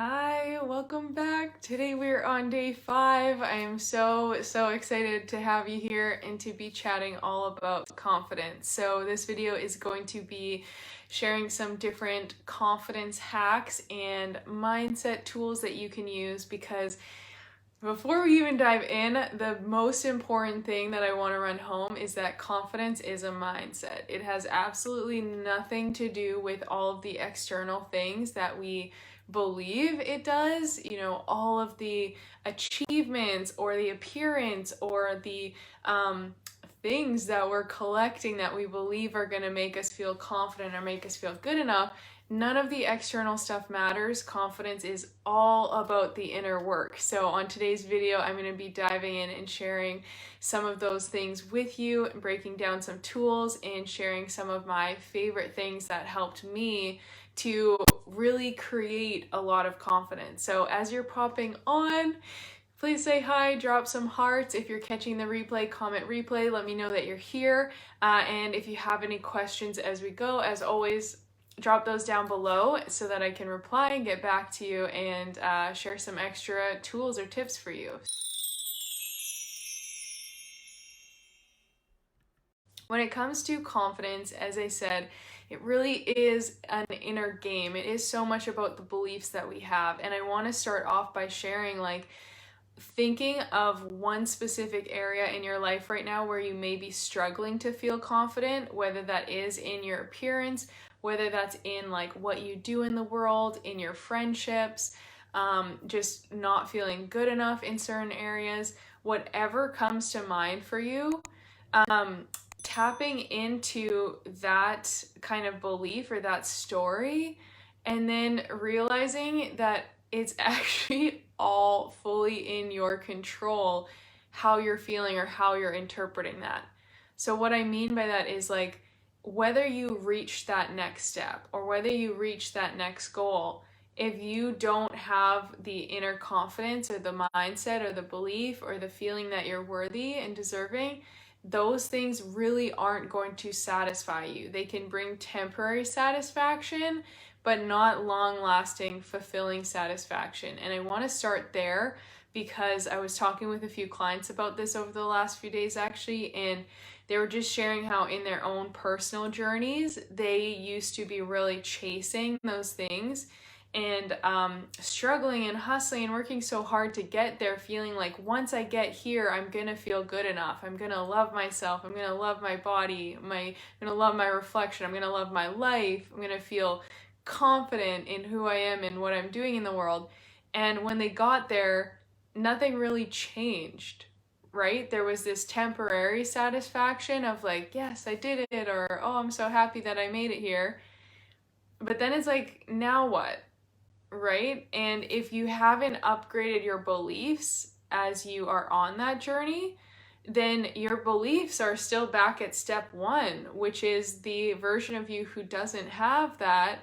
Hi, welcome back. Today we're on day 5. I am so excited to have you here and to be chatting all about confidence. So this video is going to be sharing some different confidence hacks and mindset tools that you can use, because before we even dive in, the most important thing that I want to run home is that confidence is a mindset. It has absolutely nothing to do with all of the external things that we believe it does. All of the achievements or the appearance or the things that we're collecting that we believe are going to make us feel confident or make us feel good enough. None of the external stuff matters. Confidence is all about the inner work. So on today's video, I'm going to be diving in and sharing some of those things with you, breaking down some tools and sharing some of my favorite things that helped me to really create a lot of confidence. So as you're popping on, please say hi, drop some hearts. If you're catching the replay, comment replay. Let me know that you're here. And if you have any questions as we go, as always, drop those down below so that I can reply and get back to you and share some extra tools or tips for you. When it comes to confidence, as I said, it really is an inner game. It is so much about the beliefs that we have. And I want to start off by sharing, thinking of one specific area in your life right now where you may be struggling to feel confident, whether that is in your appearance, whether that's in what you do in the world, in your friendships, just not feeling good enough in certain areas. Whatever comes to mind for you, tapping into that kind of belief or that story, and then realizing that it's actually all fully in your control how you're feeling or how you're interpreting that. So what I mean by that is whether you reach that next step or whether you reach that next goal, if you don't have the inner confidence or the mindset or the belief or the feeling that you're worthy and deserving, those things really aren't going to satisfy you. They can bring temporary satisfaction, but not long-lasting, fulfilling satisfaction. And I want to start there because I was talking with a few clients about this over the last few days actually, and they were just sharing how in their own personal journeys, they used to be really chasing those things and struggling and hustling and working so hard to get there, feeling like once I get here, I'm gonna feel good enough. I'm gonna love myself. I'm gonna love my body. I'm gonna love my reflection. I'm gonna love my life. I'm gonna feel confident in who I am and what I'm doing in the world. And when they got there, nothing really changed, right? There was this temporary satisfaction of yes, I did it, or oh, I'm so happy that I made it here. But then it's now what? Right? And if you haven't upgraded your beliefs as you are on that journey, then your beliefs are still back at step 1, which is the version of you who doesn't have that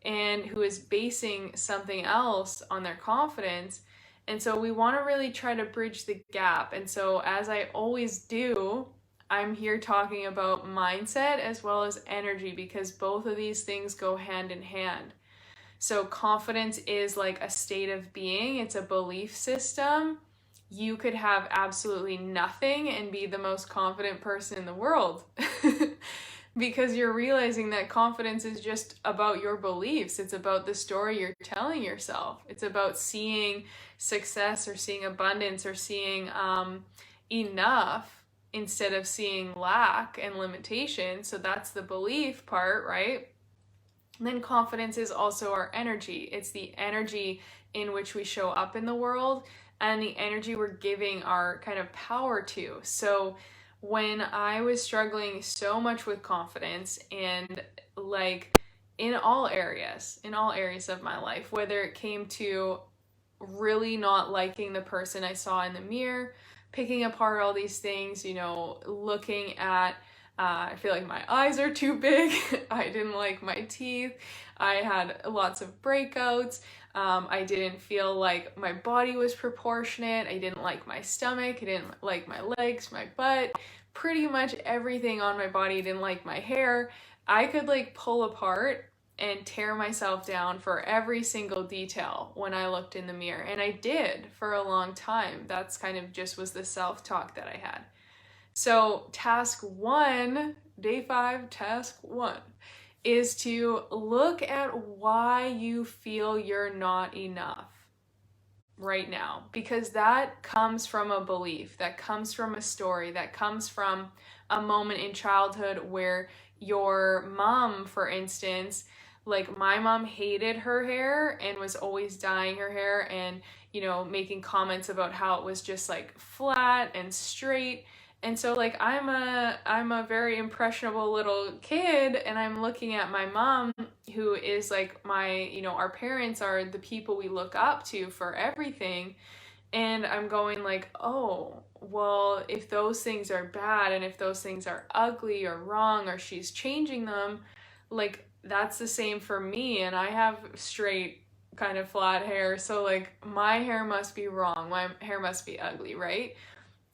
and who is basing something else on their confidence. And so we want to really try to bridge the gap. And so as I always do, I'm here talking about mindset as well as energy, because both of these things go hand in hand. So confidence is a state of being. It's a belief system. You could have absolutely nothing and be the most confident person in the world because you're realizing that confidence is just about your beliefs. It's about the story you're telling yourself. It's about seeing success or seeing abundance or seeing enough instead of seeing lack and limitation. So that's the belief part, right? And then confidence is also our energy. It's the energy in which we show up in the world and the energy we're giving our kind of power to. So when I was struggling so much with confidence and in all areas of my life, whether it came to really not liking the person I saw in the mirror, picking apart all these things, looking at I feel like my eyes are too big. I didn't like my teeth. I had lots of breakouts. I didn't feel like my body was proportionate. I didn't like my stomach. I didn't like my legs, my butt. Pretty much everything on my body. I didn't like my hair. I could pull apart and tear myself down for every single detail when I looked in the mirror. And I did for a long time. That's kind of just was the self-talk that I had. So task 1, day 5, task 1 is to look at why you feel you're not enough right now, because that comes from a belief, that comes from a story, that comes from a moment in childhood where your mom, for instance, like my mom hated her hair and was always dyeing her hair and, you know, making comments about how it was just like flat and straight. And so like I'm a very impressionable little kid, and I'm looking at my mom, who is like my, you know, our parents are the people we look up to for everything. And I'm going like, oh, well, if those things are bad and if those things are ugly or wrong or she's changing them, like that's the same for me. And I have straight kind of flat hair. So like my hair must be wrong. My hair must be ugly, right?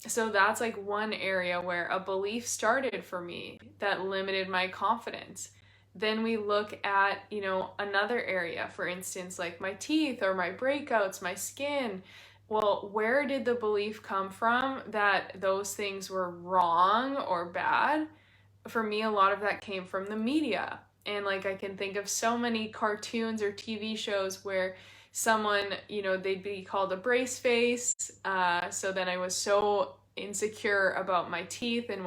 So that's like one area where a belief started for me that limited my confidence. Then we look at, you know, another area, for instance, like my teeth or my breakouts, my skin. Well, where did the belief come from that those things were wrong or bad? For me, a lot of that came from the media. And like I can think of so many cartoons or TV shows where someone, you know, they'd be called a brace face. So then I was so insecure about my teeth, and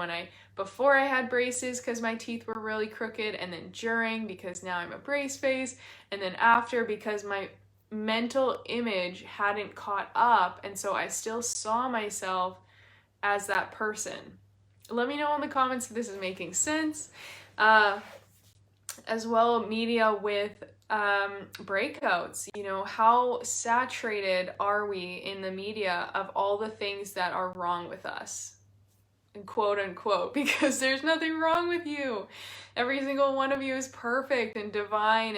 before I had braces because my teeth were really crooked, and then during because now I'm a brace face, and then after because my mental image hadn't caught up, and so I still saw myself as that person. Let me know in the comments if this is making sense. As well, media with breakouts, you know, how saturated are we in the media of all the things that are wrong with us, and quote unquote, because there's nothing wrong with you. Every single one of you is perfect and divine,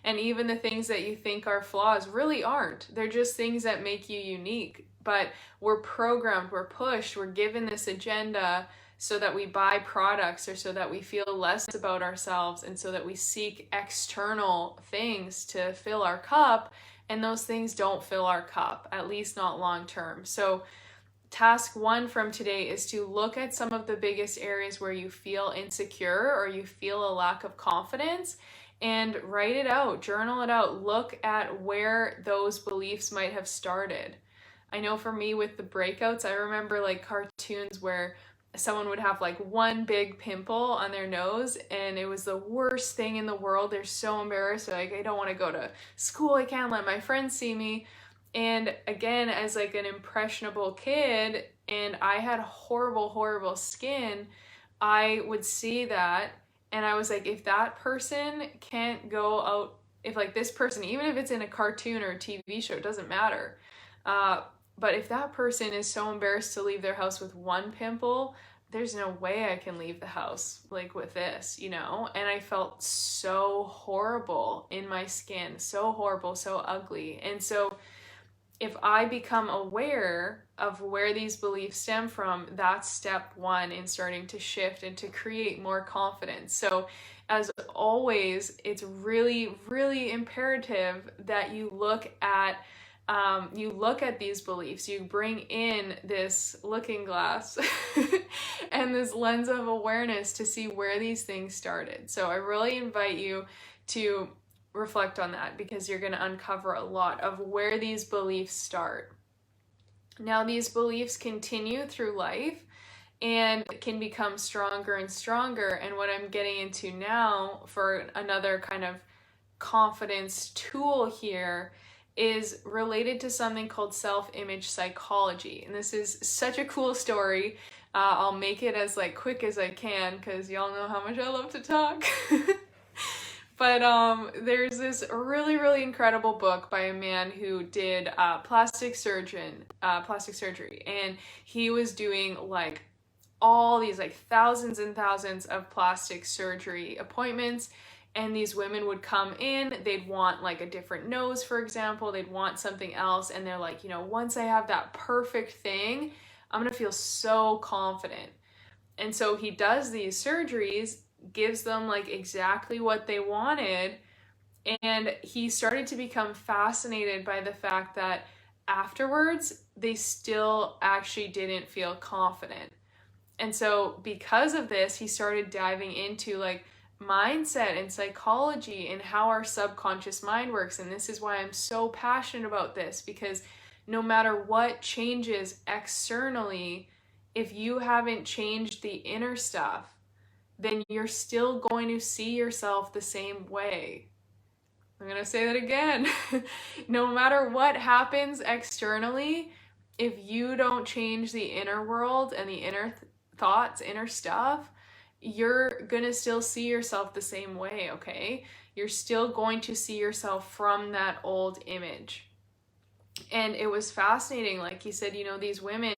and even the things that you think are flaws really aren't. They're just things that make you unique. But we're programmed, we're pushed, we're given this agenda so that we buy products, or so that we feel less about ourselves, and so that we seek external things to fill our cup, and those things don't fill our cup, at least not long term. So task 1 from today is to look at some of the biggest areas where you feel insecure or you feel a lack of confidence, and write it out, journal it out, look at where those beliefs might have started. I know for me with the breakouts, I remember like cartoons where someone would have like one big pimple on their nose, and it was the worst thing in the world. They're so embarrassed. They're like, I don't want to go to school. I can't let my friends see me. And again, as like an impressionable kid, and I had horrible, horrible skin, I would see that, and I was like, if that person can't go out, if like this person, even if it's in a cartoon or a TV show, it doesn't matter. But if that person is so embarrassed to leave their house with one pimple, there's no way I can leave the house like with this, you know? And I felt so horrible in my skin, so horrible, so ugly. And so if I become aware of where these beliefs stem from, that's step 1 in starting to shift and to create more confidence. So as always, it's really, really imperative that you look at these beliefs, you bring in this looking glass and this lens of awareness to see where these things started. So I really invite you to reflect on that, because you're going to uncover a lot of where these beliefs start. Now, these beliefs continue through life and can become stronger and stronger. And what I'm getting into now for another kind of confidence tool here is related to something called self-image psychology. And this is such a cool story. I'll make it as like quick as I can, because y'all know how much I love to talk. But there's this really, really incredible book by a man who did plastic surgery, and he was doing like all these like thousands and thousands of plastic surgery appointments. And these women would come in, they'd want like a different nose, for example, they'd want something else. And they're like, you know, once I have that perfect thing, I'm gonna feel so confident. And so he does these surgeries, gives them like exactly what they wanted, And he started to become fascinated by the fact that afterwards, they still actually didn't feel confident. And so because of this, he started diving into like mindset and psychology and how our subconscious mind works. And this is why I'm so passionate about this, because no matter what changes externally, if you haven't changed the inner stuff, then you're still going to see yourself the same way. I'm going to say that again. No matter what happens externally, if you don't change the inner world and the inner thoughts, inner stuff, you're going to still see yourself the same way, okay? You're still going to see yourself from that old image. And it was fascinating, like he said, you know, these women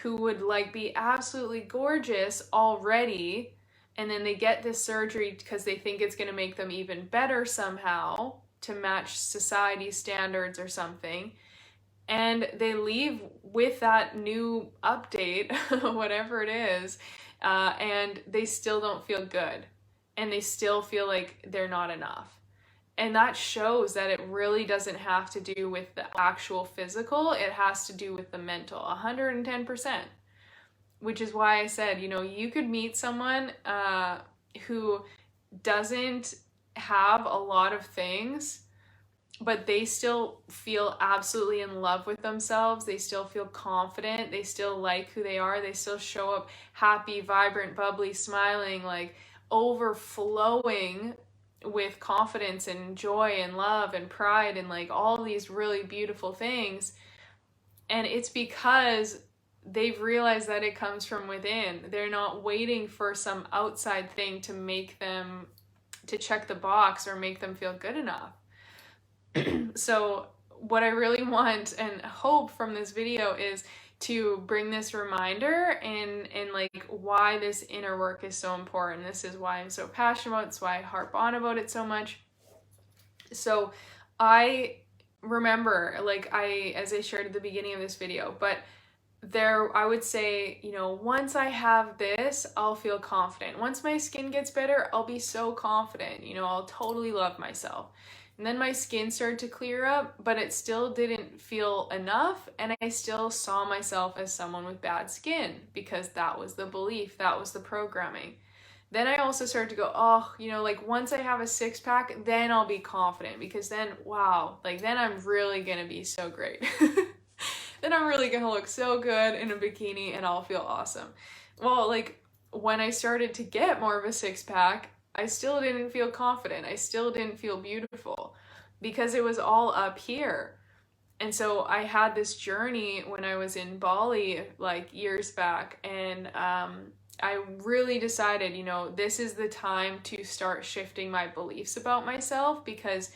who would like be absolutely gorgeous already, and then they get this surgery because they think it's going to make them even better somehow to match society standards or something, and they leave with that new update, whatever it is, and they still don't feel good, and they still feel like they're not enough. And that shows that it really doesn't have to do with the actual physical, it has to do with the mental, 110%. Which is why I said, you know, you could meet someone who doesn't have a lot of things, but they still feel absolutely in love with themselves. They still feel confident. They still like who they are. They still show up happy, vibrant, bubbly, smiling, like overflowing with confidence and joy and love and pride and like all these really beautiful things. And it's because they've realized that it comes from within. They're not waiting for some outside thing to make them, to check the box or make them feel good enough. So what I really want and hope from this video is to bring this reminder and like why this inner work is so important. This is why I'm so passionate about it. It's why I harp on about it so much. So I remember, like as I shared at the beginning of this video, but I would say, you know, once I have this, I'll feel confident. Once my skin gets better, I'll be so confident. You know, I'll totally love myself. And then my skin started to clear up, but it still didn't feel enough. And I still saw myself as someone with bad skin because that was the belief, that was the programming. Then I also started to go, oh, you know, like once I have a six pack, then I'll be confident because then, wow, like then I'm really gonna be so great. Then I'm really gonna look so good in a bikini and I'll feel awesome. Well, like when I started to get more of a six pack, I still didn't feel confident. I still didn't feel beautiful because it was all up here. And so I had this journey when I was in Bali like years back, and I really decided, you know, this is the time to start shifting my beliefs about myself because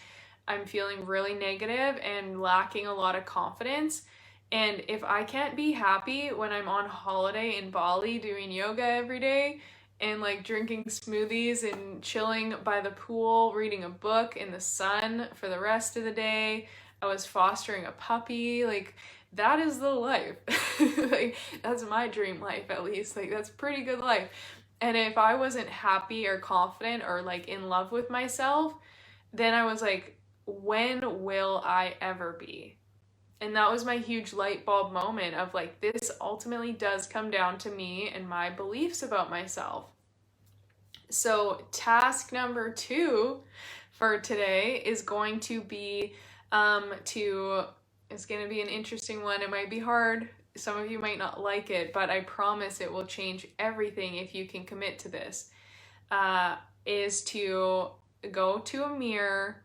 I'm feeling really negative and lacking a lot of confidence. And if I can't be happy when I'm on holiday in Bali doing yoga every day and like drinking smoothies and chilling by the pool, reading a book in the sun for the rest of the day, I was fostering a puppy, like that is the life. Like that's my dream life, at least. Like that's pretty good life. And if I wasn't happy or confident or like in love with myself, then I was like, when will I ever be? And that was my huge light bulb moment of like, this ultimately does come down to me and my beliefs about myself. So task number 2 for today is going to be it's going to be an interesting one. It might be hard. Some of you might not like it, but I promise it will change everything if you can commit to this, is to go to a mirror,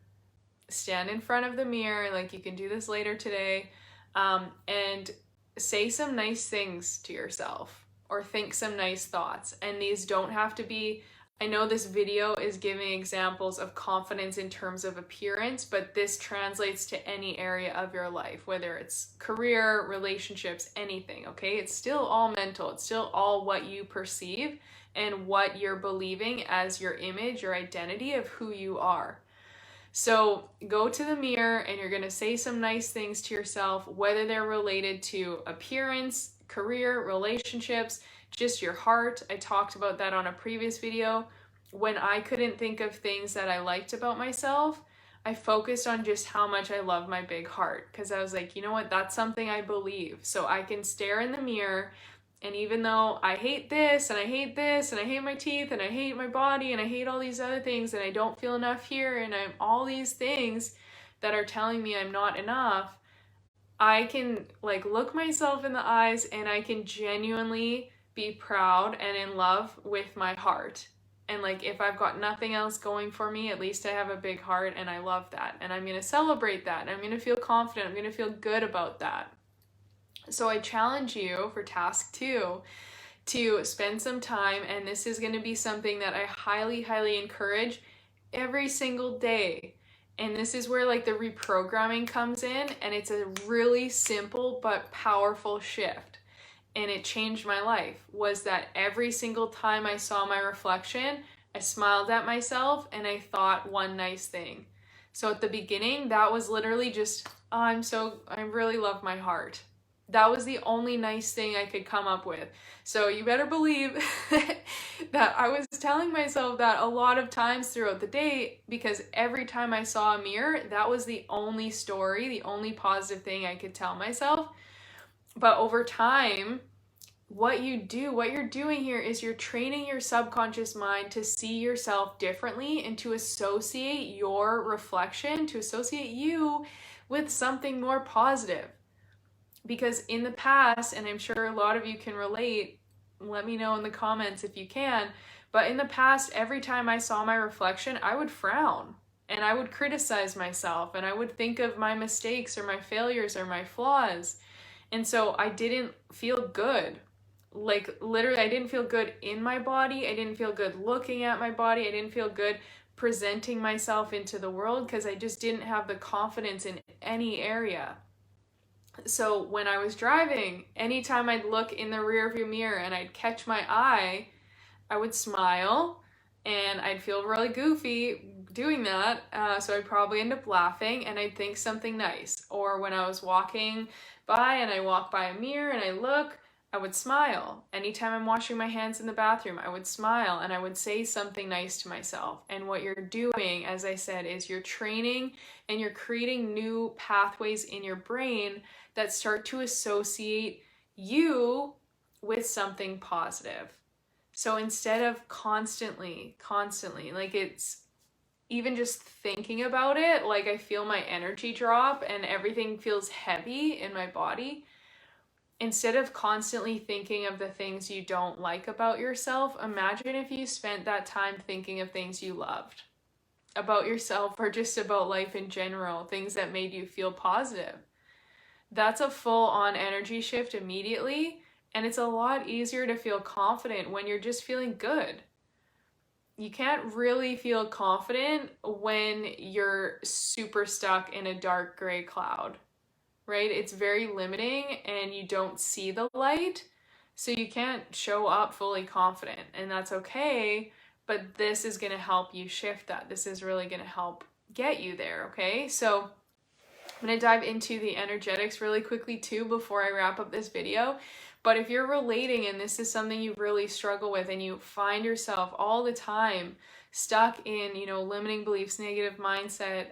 stand in front of the mirror, like you can do this later today, and say some nice things to yourself or think some nice thoughts. And these don't have to be, I know this video is giving examples of confidence in terms of appearance, but this translates to any area of your life, whether it's career, relationships, anything, okay? It's still all mental. It's still all what you perceive and what you're believing as your image, your identity of who you are. So go to the mirror and you're going to say some nice things to yourself, whether they're related to appearance, career, relationships, just your heart. I talked about that on a previous video. When I couldn't think of things that I liked about myself, I focused on just how much I love my big heart, because I was like, you know what, that's something I believe. So I can stare in the mirror, and even though I hate this and I hate this and I hate my teeth and I hate my body and I hate all these other things and I don't feel enough here and I'm all these things that are telling me I'm not enough, I can like look myself in the eyes and I can genuinely be proud and in love with my heart. And like, if I've got nothing else going for me, at least I have a big heart and I love that. And I'm going to celebrate that. And I'm going to feel confident. I'm going to feel good about that. So I challenge you for task 2 to spend some time, and this is going to be something that I highly, highly encourage every single day. And this is where like the reprogramming comes in, and it's a really simple but powerful shift. And it changed my life, was that every single time I saw my reflection, I smiled at myself and I thought one nice thing. So at the beginning, that was literally just, oh, I really love my heart. That was the only nice thing I could come up with. So you better believe that I was telling myself that a lot of times throughout the day, because every time I saw a mirror, that was the only story, the only positive thing I could tell myself. But over time, what you're doing here is you're training your subconscious mind to see yourself differently and to associate your reflection, to associate you with something more positive. Because in the past, and I'm sure a lot of you can relate, let me know in the comments if you can, but in the past, every time I saw my reflection, I would frown and I would criticize myself and I would think of my mistakes or my failures or my flaws. And so I didn't feel good. Like literally, I didn't feel good in my body. I didn't feel good looking at my body. I didn't feel good presenting myself into the world because I just didn't have the confidence in any area. So when I was driving, anytime I'd look in the rearview mirror and I'd catch my eye, I would smile and I'd feel really goofy doing that. So I'd probably end up laughing and I'd think something nice. Or when I was walking by and I walk by a mirror and I look, I would smile. Anytime I'm washing my hands in the bathroom, I would smile and I would say something nice to myself. And what you're doing, as I said, is you're training and you're creating new pathways in your brain that start to associate you with something positive. So instead of constantly, like it's even just thinking about it, like I feel my energy drop and everything feels heavy in my body. Instead of constantly thinking of the things you don't like about yourself, imagine if you spent that time thinking of things you loved about yourself or just about life in general, things that made you feel positive. That's a full-on energy shift immediately, and it's a lot easier to feel confident when you're just feeling good. You can't really feel confident when you're super stuck in a dark gray cloud. Right? It's very limiting and you don't see the light, so you can't show up fully confident, and that's okay, but this is going to help you shift that. This is really going to help get you there, okay? So I'm going to dive into the energetics really quickly too before I wrap up this video. But if you're relating and this is something you really struggle with and you find yourself all the time stuck in, limiting beliefs, negative mindset,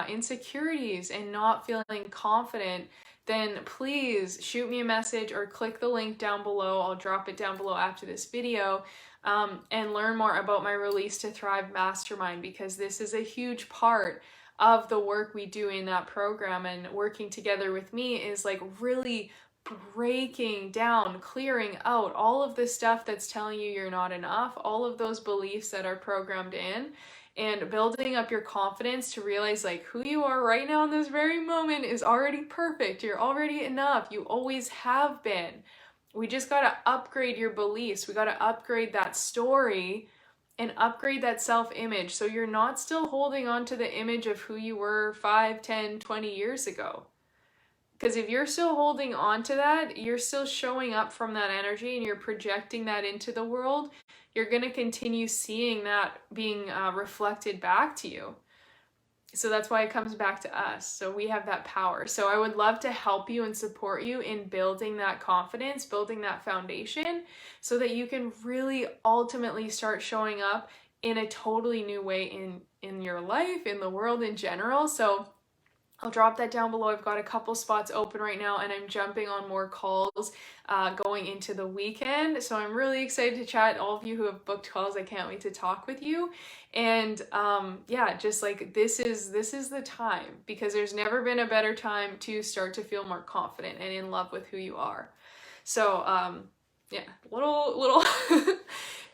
insecurities, and not feeling confident, then please shoot me a message or click the link down below. I'll drop it down below after this video, and learn more about my Release to Thrive Mastermind, because this is a huge part of the work we do in that program. And working together with me is like really breaking down, clearing out all of the stuff that's telling you you're not enough, all of those beliefs that are programmed in, and building up your confidence to realize like who you are right now in this very moment is already perfect. You're already enough. You always have been. We just got to upgrade your beliefs. We got to upgrade that story and upgrade that self-image, so you're not still holding on to the image of who you were 5, 10, 20 years ago. Because if you're still holding on to that, you're still showing up from that energy and you're projecting that into the world, you're going to continue seeing that being reflected back to you. So that's why it comes back to us. So we have that power. So I would love to help you and support you in building that confidence, building that foundation, so that you can really ultimately start showing up in a totally new way in your life, in the world in general. So I'll drop that down below. I've got a couple spots open right now, and I'm jumping on more calls going into the weekend. So I'm really excited to chat. All of you who have booked calls, I can't wait to talk with you. And yeah, just like this is the time, because there's never been a better time to start to feel more confident and in love with who you are. So yeah, little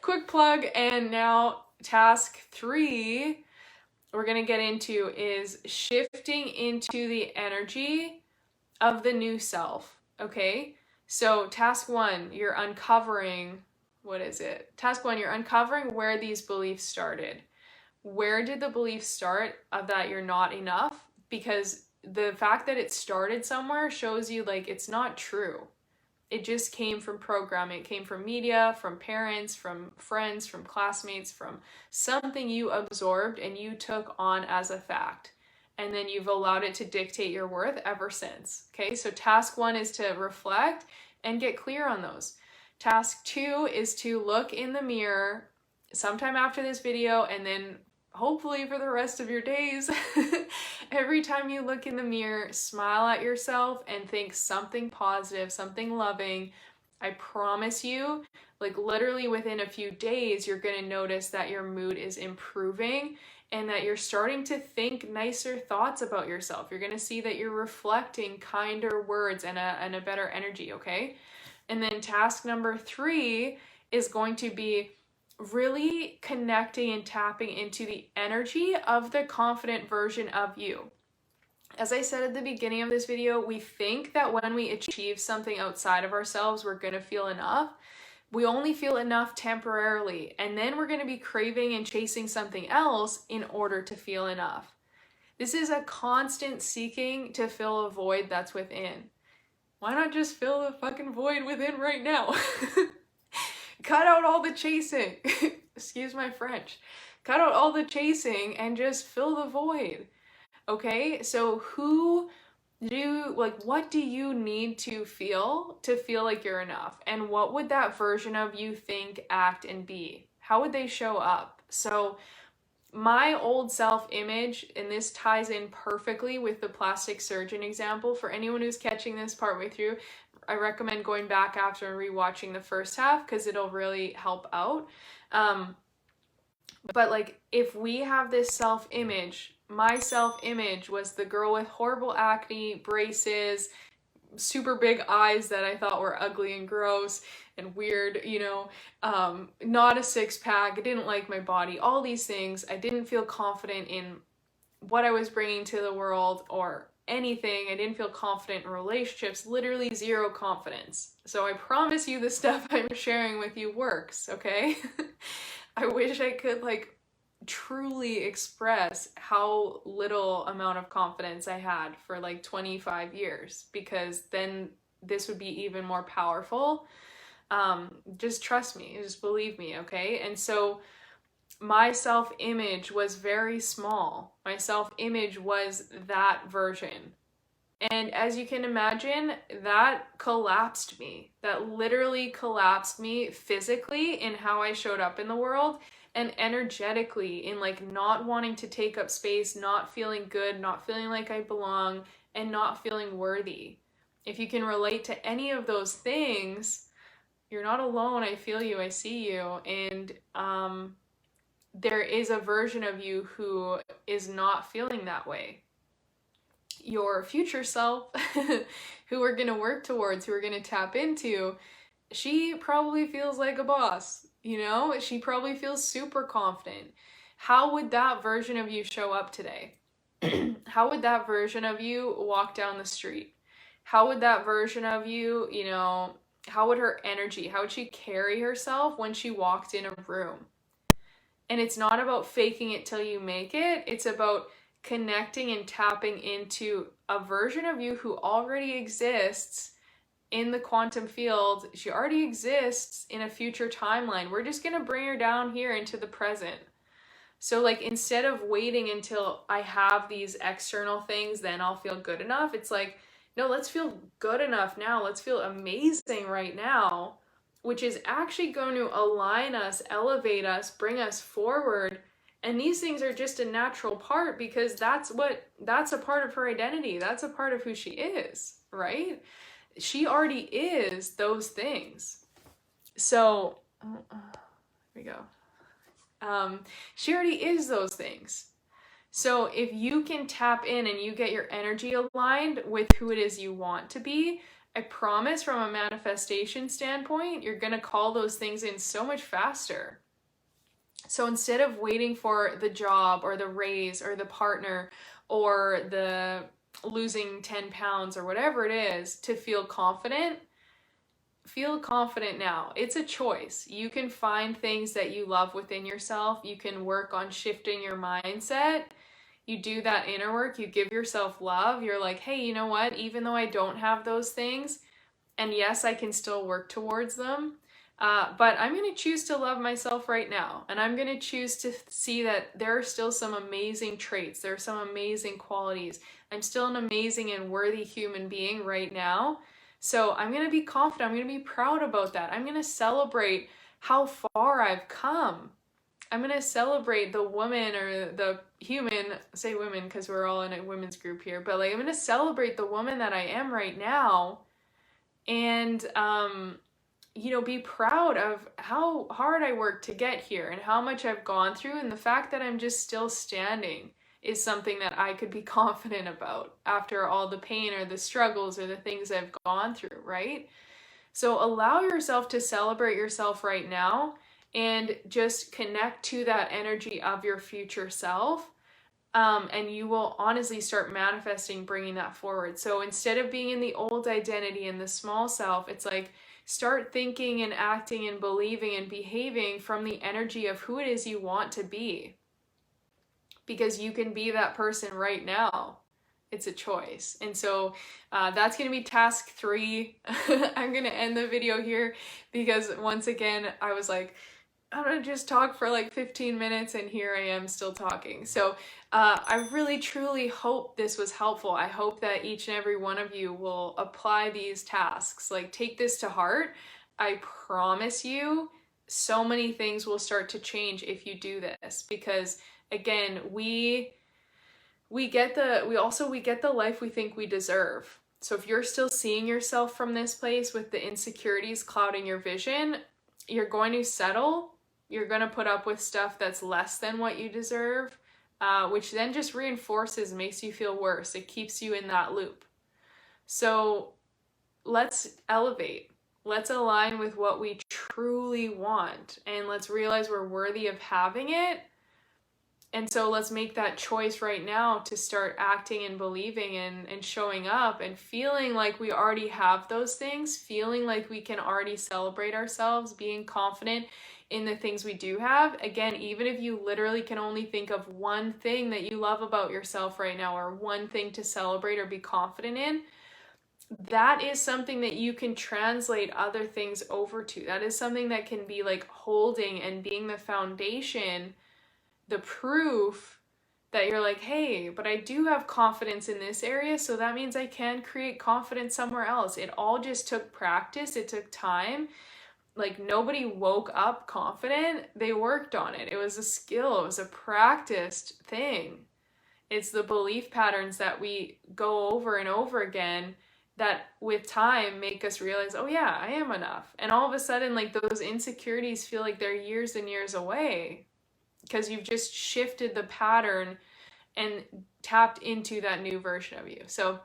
quick plug. And now task 3 we're going to get into is shifting into the energy of the new self. Okay, so task 1, you're uncovering, what is it? Task 1, you're uncovering where these beliefs started. Where did the belief start of that you're not enough? Because the fact that it started somewhere shows you like it's not true. It just came from programming. It came from media, from parents, from friends, from classmates, from something you absorbed and you took on as a fact. And then you've allowed it to dictate your worth ever since. Okay, so task 1 is to reflect and get clear on those. Task 2 is to look in the mirror sometime after this video, and then hopefully for the rest of your days, every time you look in the mirror, smile at yourself and think something positive, something loving. I promise you, like literally within a few days, you're going to notice that your mood is improving and that you're starting to think nicer thoughts about yourself. You're going to see that you're reflecting kinder words and a better energy, okay? And then task number 3 is going to be really connecting and tapping into the energy of the confident version of you. As I said at the beginning of this video, we think that when we achieve something outside of ourselves, we're going to feel enough. We only feel enough temporarily, and then we're going to be craving and chasing something else in order to feel enough. This is a constant seeking to fill a void that's within. Why not just fill the fucking void within right now? Cut out all the chasing. Excuse my French. Cut out all the chasing and just fill the void. Okay? So what do you need to feel like you're enough? And what would that version of you think, act, and be? How would they show up? So my old self-image, and this ties in perfectly with the plastic surgeon example. For anyone who's catching this partway through, I recommend going back after and rewatching the first half because it'll really help out. But like, if we have this self-image, my self-image was the girl with horrible acne, braces, super big eyes that I thought were ugly and gross and weird, not a six-pack, I didn't like my body, all these things. I didn't feel confident in what I was bringing to the world or anything. I didn't feel confident in relationships, literally zero confidence. So I promise you the stuff I'm sharing with you works, okay? I wish I could truly express how little amount of confidence I had for 25 years, because then this would be even more powerful. Just trust me, just believe me, okay? And so my self-image was very small. My self-image was that version. And as you can imagine, that collapsed me. That literally collapsed me physically in how I showed up in the world, and energetically in not wanting to take up space, not feeling good, not feeling like I belong, and not feeling worthy. If you can relate to any of those things, you're not alone. I feel you, I see you. And there is a version of you who is not feeling that way. Your future self, who we're going to work towards, who we're going to tap into, she probably feels like a boss, she probably feels super confident. How would that version of you show up today? How would that version of you walk down the street? How would that version of you, how would her energy, how would she carry herself when she walked in a room? And it's not about faking it till you make it. It's about connecting and tapping into a version of you who already exists in the quantum field. She already exists in a future timeline. We're just going to bring her down here into the present. So instead of waiting until I have these external things, then I'll feel good enough. It's no, let's feel good enough now. Let's feel amazing right now, which is actually going to align us, elevate us, bring us forward And these things are just a natural part because that's a part of her identity. That's a part of who she is, right? She already is those things. So, here we go. She already is those things. So if you can tap in and you get your energy aligned with who it is you want to be, I promise from a manifestation standpoint, you're going to call those things in so much faster. So instead of waiting for the job or the raise or the partner or the losing 10 pounds or whatever it is to feel confident now. It's a choice. You can find things that you love within yourself. You can work on shifting your mindset. You do that inner work. You give yourself love. You're like, hey, you know what? Even though I don't have those things, and yes, I can still work towards them, but I'm going to choose to love myself right now. And I'm going to choose to see that there are still some amazing traits. There are some amazing qualities. I'm still an amazing and worthy human being right now. So I'm going to be confident. I'm going to be proud about that. I'm going to celebrate how far I've come. I'm going to celebrate the woman or the human, say women because we're all in a women's group here, but like I'm going to celebrate the woman that I am right now and, be proud of how hard I worked to get here and how much I've gone through. And the fact that I'm just still standing is something that I could be confident about after all the pain or the struggles or the things I've gone through, right? So allow yourself to celebrate yourself right now and just connect to that energy of your future self. And you will honestly start manifesting, bringing that forward. So instead of being in the old identity and the small self, it's like start thinking and acting and believing and behaving from the energy of who it is you want to be. Because you can be that person right now. It's a choice. And so that's going to be task 3. I'm going to end the video here because once again, I was like, I'm going to just talk for like 15 minutes and here I am still talking. So I really truly hope this was helpful. I hope that each and every one of you will apply these tasks. Like take this to heart. I promise you so many things will start to change if you do this because again, we get the life we think we deserve. So if you're still seeing yourself from this place with the insecurities clouding your vision, you're going to settle. You're going to put up with stuff that's less than what you deserve, which then just reinforces, makes you feel worse. It keeps you in that loop. So let's elevate. Let's align with what we truly want. And let's realize we're worthy of having it. And so let's make that choice right now to start acting and believing and showing up and feeling like we already have those things, feeling like we can already celebrate ourselves, being confident in the things we do have. Again, even if you literally can only think of one thing that you love about yourself right now or one thing to celebrate or be confident in, that is something that you can translate other things over to. That is something that can be like holding and being the foundation, the proof that you're like, hey, but I do have confidence in this area, so that means I can create confidence somewhere else. It all just took practice. It took time. Like nobody woke up confident. They worked on it. It was a skill. It was a practiced thing. It's the belief patterns that we go over and over again that with time make us realize, oh yeah, I am enough. And all of a sudden, like those insecurities feel like they're years and years away because you've just shifted the pattern and tapped into that new version of you. So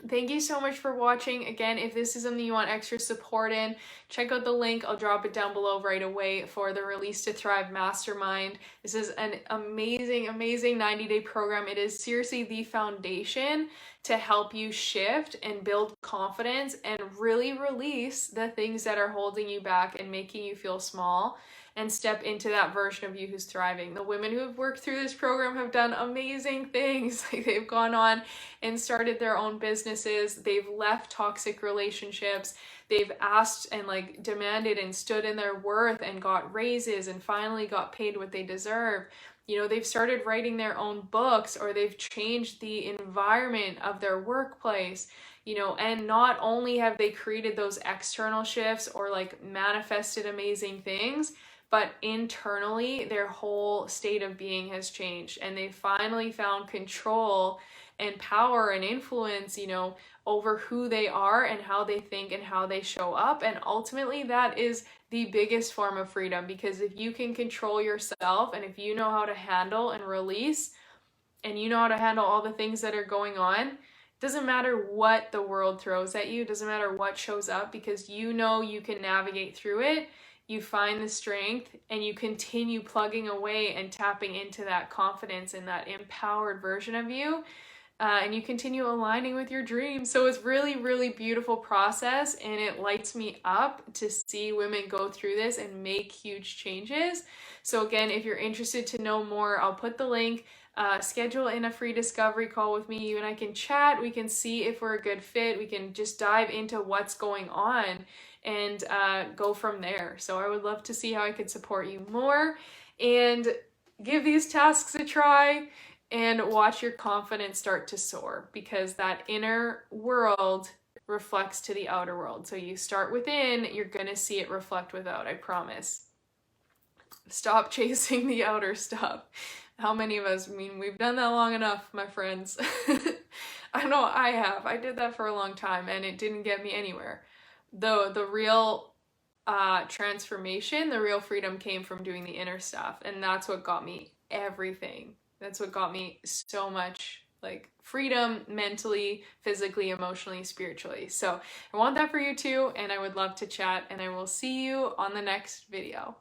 thank you so much for watching. Again, if this is something you want extra support in, check out the link. I'll drop it down below right away for the Release to Thrive Mastermind. This is an amazing, amazing 90-day program. It is seriously the foundation to help you shift and build confidence and really release the things that are holding you back and making you feel small and step into that version of you who's thriving. The women who have worked through this program have done amazing things. Like they've gone on and started their own businesses. They've left toxic relationships. They've asked and like demanded and stood in their worth and got raises and finally got paid what they deserve. You know, they've started writing their own books or they've changed the environment of their workplace. You know, and not only have they created those external shifts or like manifested amazing things, but internally their whole state of being has changed, and they finally found control and power and influence, you know, over who they are and how they think and how they show up. And ultimately that is the biggest form of freedom, because if you can control yourself, and if you know how to handle and release, and you know how to handle all the things that are going on, it doesn't matter what the world throws at you, it doesn't matter what shows up, because you know you can navigate through it. You find the strength and you continue plugging away and tapping into that confidence and that empowered version of you. And you continue aligning with your dreams. So it's really, really beautiful process, and it lights me up to see women go through this and make huge changes. So again, if you're interested to know more, I'll put the link. Schedule in a free discovery call with me. You and I can chat. We can see if we're a good fit. We can just dive into what's going on and go from there. So I would love to see how I could support you more, and give these tasks a try and watch your confidence start to soar, because that inner world reflects to the outer world. So you start within, you're gonna see it reflect without, I promise. Stop chasing the outer stuff. How many of us, I mean, we've done that long enough, my friends. I know I have. I did that for a long time and it didn't get me anywhere. Though the real transformation, the real freedom came from doing the inner stuff. And that's what got me everything. That's what got me so much like freedom mentally, physically, emotionally, spiritually. So I want that for you too, and I would love to chat, and I will see you on the next video.